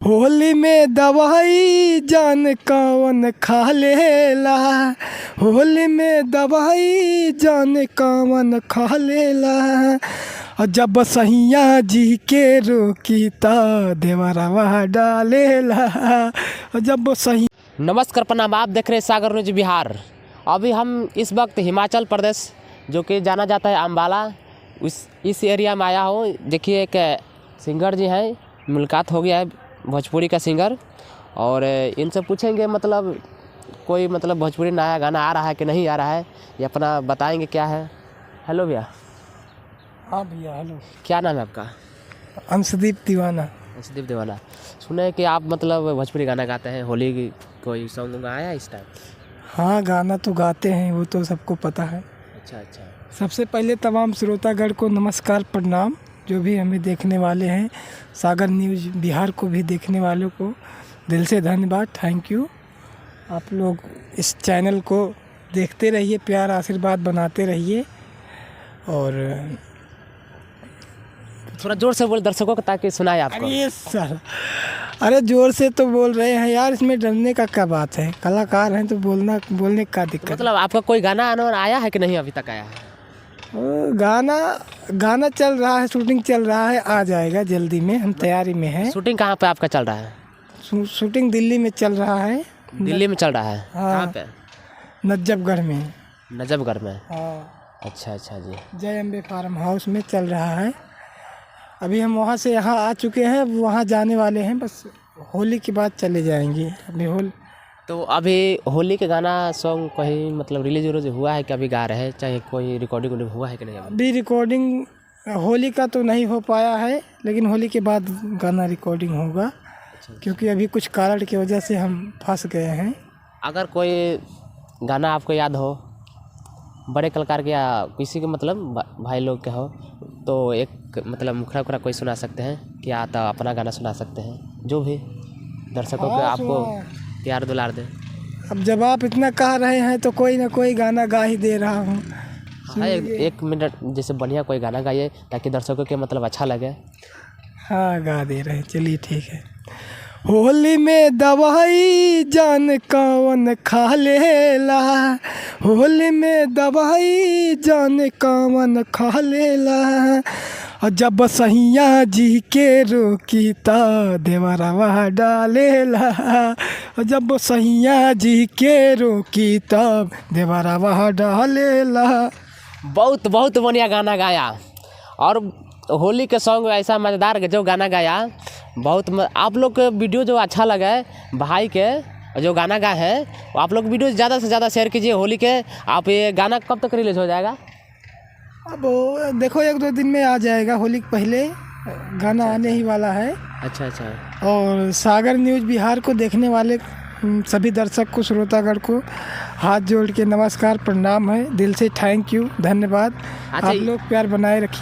होली में दवाई जान कौन खा लेला। होली में दवाई जान कौन खा लेला। और जब सैया जी के रोकी ता देवरवा डालेला। और जब सही। नमस्कार प्रणाम, आप देख रहे हैं सागर न्यूज बिहार। अभी हम इस वक्त हिमाचल प्रदेश जो कि जाना जाता है अम्बाला, इस एरिया में आया हूँ। देखिए एक सिंगर जी हैं, मुलाकात हो गया है भोजपुरी का सिंगर, और इनसे पूछेंगे मतलब कोई मतलब भोजपुरी नया गाना आ रहा है कि नहीं आ रहा है, ये अपना बताएंगे क्या है। हेलो भैया। हाँ भैया हेलो। क्या नाम है आपका? अंशदीप दीवाना। अंशदीप दीवाना। सुने कि आप मतलब भोजपुरी गाना गाते हैं, होली की कोई सॉन्ग आया इस टाइम? हाँ गाना तो गाते हैं, वो तो सबको पता है। अच्छा। सबसे पहले तमाम श्रोतागण को नमस्कार प्रणाम, जो भी हमें देखने वाले हैं, सागर न्यूज़ बिहार को भी देखने वालों को दिल से धन्यवाद, थैंक यू। आप लोग इस चैनल को देखते रहिए, प्यार आशीर्वाद बनाते रहिए। और थोड़ा जोर से बोल दर्शकों को ताकि सुनाए आपको। अरे सर, अरे जोर से तो बोल रहे हैं यार, इसमें डरने का क्या बात है, कलाकार हैं तो बोलने का दिक्कत। मतलब आपका कोई गाना आया है कि नहीं अभी तक आया है? गाना चल रहा है, शूटिंग चल रहा है, आ जाएगा जल्दी में, हम तैयारी में हैं। शूटिंग कहाँ पे आपका चल रहा है? शूटिंग दिल्ली में चल रहा है। दिल्ली में चल रहा है? हाँ, कहाँ पे? नजफगढ़ में। नजफगढ़ में? हाँ। अच्छा जी। जय अम्बे फार्म हाउस में चल रहा है। अभी हम वहाँ से यहाँ आ चुके हैं, वहाँ जाने वाले हैं, बस होली के बाद चले जाएंगे। अभी होली के गाना सॉन्ग कहीं मतलब रिलीज हुआ है कि अभी गा रहे हैं, चाहे कोई रिकॉर्डिंग हुआ है कि नहीं? अभी रिकॉर्डिंग होली का तो नहीं हो पाया है, लेकिन होली के बाद गाना रिकॉर्डिंग होगा। अच्छा। क्योंकि अभी कुछ कारण की वजह से हम फंस गए हैं। अगर कोई गाना आपको याद हो बड़े कलाकार के या किसी के मतलब भाई लोग के हो, तो एक मतलब मुखरा कोई सुना सकते हैं क्या? तो अपना गाना सुना सकते हैं, जो भी दर्शकों को आपको प्यार दुलार दे। अब जब आप इतना कह रहे हैं तो कोई ना कोई गाना गा ही दे रहा हूँ। हाँ, एक मिनट जैसे बढ़िया कोई गाना गाइए ताकि दर्शकों के मतलब अच्छा लगे। हाँ गा दे रहे हैं, चलिए ठीक है। होली में दवाई जान कौन खा लेला। होली में दवाई जान कौन खा लेला। और जब सैया जी के रोकी ता देवरवा डालेला। और जब सैया जी के रोकी तब देवरवा डालेला। बहुत बढ़िया गाना गाया, और होली के सॉन्ग ऐसा मज़ेदार जो गाना गाया आप लोग के वीडियो जो अच्छा लगा है भाई के जो गाना गाए हैं, आप लोग वीडियो ज़्यादा से ज़्यादा शेयर कीजिए होली के। आप ये गाना कब तक रिलीज हो जाएगा? अब देखो 1-2 दिन में आ जाएगा, होली के पहले गाना आने ही वाला है। अच्छा। और सागर न्यूज़ बिहार को देखने वाले सभी दर्शक को, श्रोतागण को हाथ जोड़ के नमस्कार प्रणाम है, दिल से थैंक यू, धन्यवाद। आप लोग प्यार बनाए रखिए।